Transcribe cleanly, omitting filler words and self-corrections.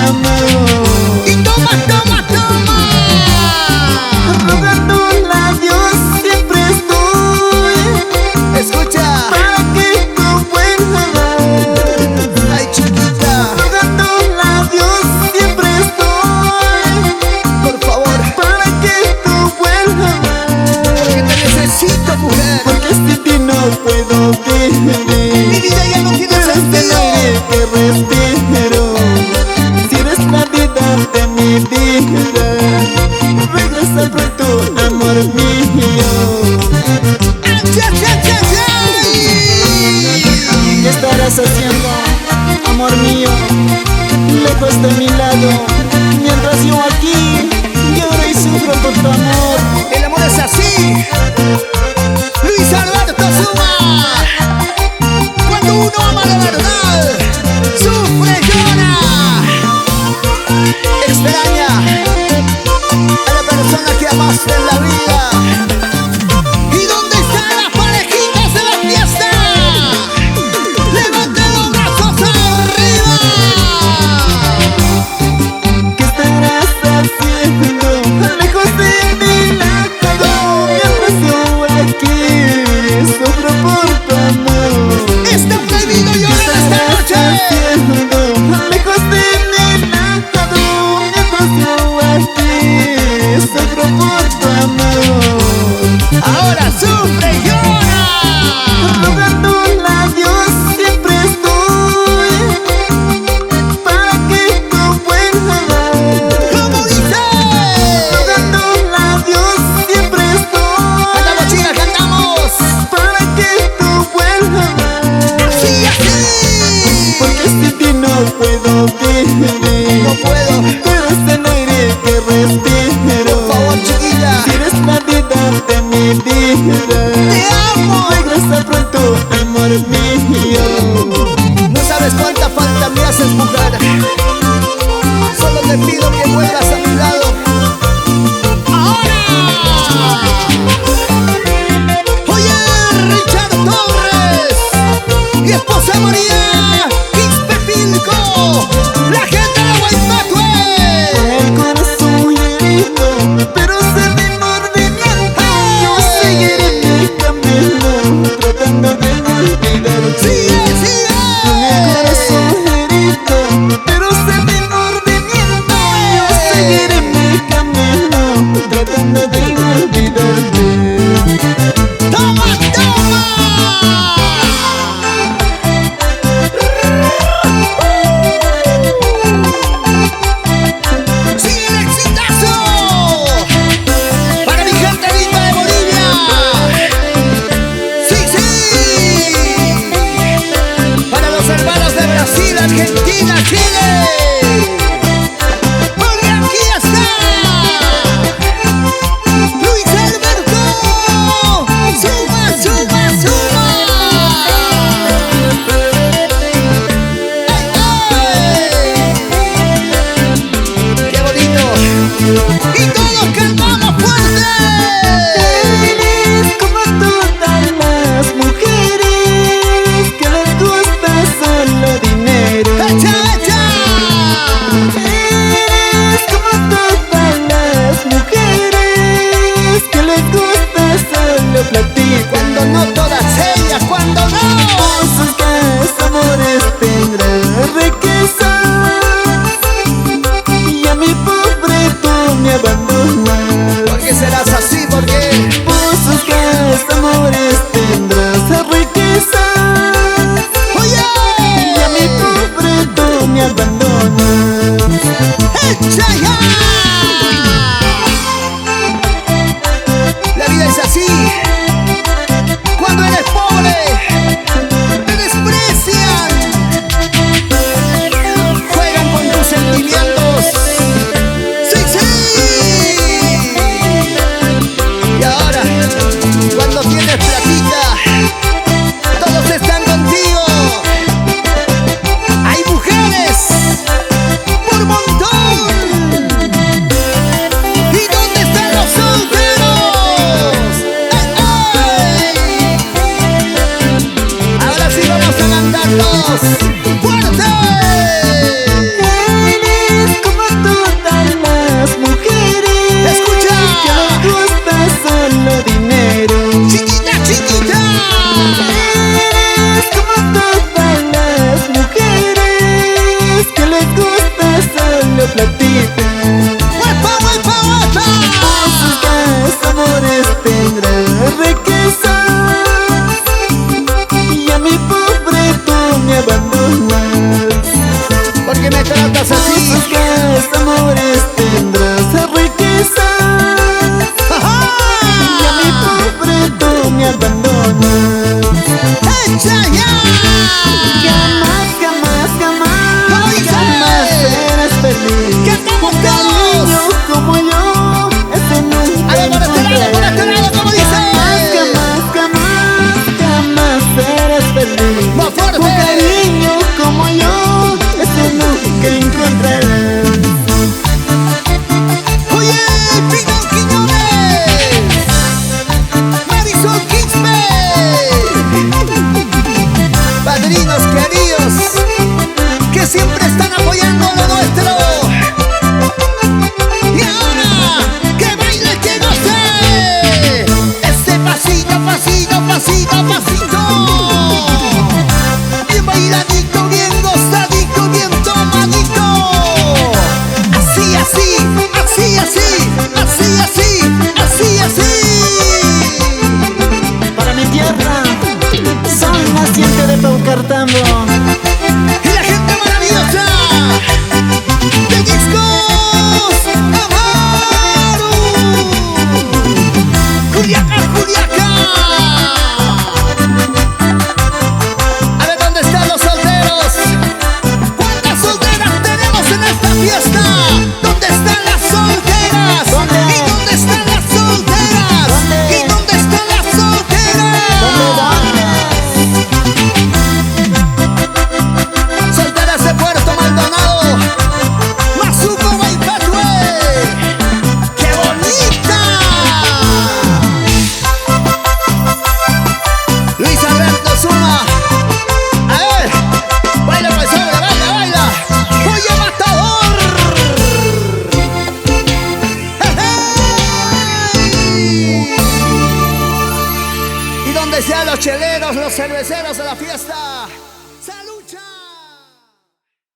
amor. Y toma, toma, toma. Rogándole a Dios siempre estoy. Escucha. Para que tú vuelvas. Ay, chiquita. Rogándole a Dios siempre estoy. Por favor. Para que tú vuelvas. Que te necesito, mujer. Porque sin ti no puedo vivir. Mi vida ya no tiene Eres el sentido. aire que respiro. Si eres la vida de mi vida, regresa pronto, amor mío. Ay, ay, ay, ay. ¿Qué estarás haciendo, amor mío? Lejos de mi lado, mientras yo aquí lloro y sufro por tu amor. El amor es así. Luis Alberto Zuma. Cuando uno ama la verdad, sufre, llora, extraña a la persona que amaste en la vida. ¿Y dónde están las parejitas de la fiesta? ¡Levanten los brazos arriba! ¿Qué estarás haciendo lejos de mi lado? Mientras yo aquí sufro por tu amor. ¡Está prohibido llorar esta noche! Haciendo lejos de mi lado, mientras yo aquí sufro por tu amor. ¡Ahora sufre y llora! Rogándole a Dios siempre estoy. Para que tú vuelvas. ¿Cómo dice? Rogándole a Dios siempre estoy. ¡Cantamos, chicas, cantamos! Para que tú vuelvas. ¡Así, así! Porque sin ti no puedo vivir. No puedo. Tú eres el aire que respiro. Por favor, chiquilla. Si eres la vida de mi vida, ¡Te amo! regresa pronto, amor mío. No sabes cuánta falta me haces, mujer. Solo te pido que vuelvas a mi lado. ¡Ahora! Oye, Richard Torres y esposa María Quispe-Pilco, la gente de Guaymate. El corazón herido, pero sin remordimiento, yo seguiré mi camino, tratando de olvidarte. ¡Sigue, sigue! El corazón herido, pero sin remordimiento, yo seguiré mi camino, tratando de olvidarte. ¡Toma, toma! ¡Sigue el exitazo! ¡Para mi gente linda de Bolivia! ¡Sí, sí! ¡Para los hermanos de Brasil, Argentina, Chile! ¡Porque aquí está! ¡Luis Alberto! ¡Suma, suma, suma! ¡Qué bonito! ¡Y todos cantamos fuerte! Eres como todas las mujeres que les gusta solo dinero. ¡Echa, echa! Eres como todas las mujeres que les gusta solo platito. Cuando no todas ellas, cuando no. Sus amores tendrán riquezas y a mi pobre tú me abandonas. ¿Por qué serás así? ¿Por qué? Sus amores tendrás riquezas ¡Oye! y a mi pobre tú me abandonas. ¡Echa ya! La vida es así. Cuando eres pobre, te desprecian. Juegan con tus sentimientos. ¡Sí, sí! Y ahora, cuando tienes platita, todos están contigo. Hay mujeres por montón. esta solo platita. ¡Huepa, huepa, huepa! Sus amores tendrán riquezas y a mi pobre tú me abandonas. ¿Por qué me tratas así? Sus amores tendrás riquezas y a mi pobre tú me abandonas. ¡Echa ya! Jamás, jamás, jamás, ¿Cómo dice? jamás serás feliz. ¡Cantamos Un cariño todos! como yo, ese nunca A ver, por este lado, ¿cómo dice? Jamás, jamás, jamás, jamás serás feliz. ¡Más fuerte! Un cariño como yo, ese nunca encontrarás. Oye, Pino Quiñones, Marisol Quispe, padrinos queridos, que siempre están apoyando lo nuestro. Y ahora, que baile, que goce, ese pasito, pasito, pasito, pasito. Bien bailadito, bien gozadito, bien tomadito. Así, así, así, así, así, así, así, así. Para mi tierra, son naciente de Paucartambo. Y la gente maravillosa de Discos Amaru. Culiacán, Culiacán. A ver, ¿dónde están los solteros? ¿Cuántas solteras tenemos en esta fiesta? ¿Dónde están las solteras? ¿Dónde? ¿Y dónde están las solteras? ¿Dónde? ¿Y dónde están las solteras? Solteras de Puerto Maldonado, Mazuco, Guaypatue. ¡Qué bonita! Luis Alberto Zuma. A ver, baila pues sobre, baila, baila. Oye, matador. ¡Hey! Y donde sean los cheleros, los cerveceros de la fiesta.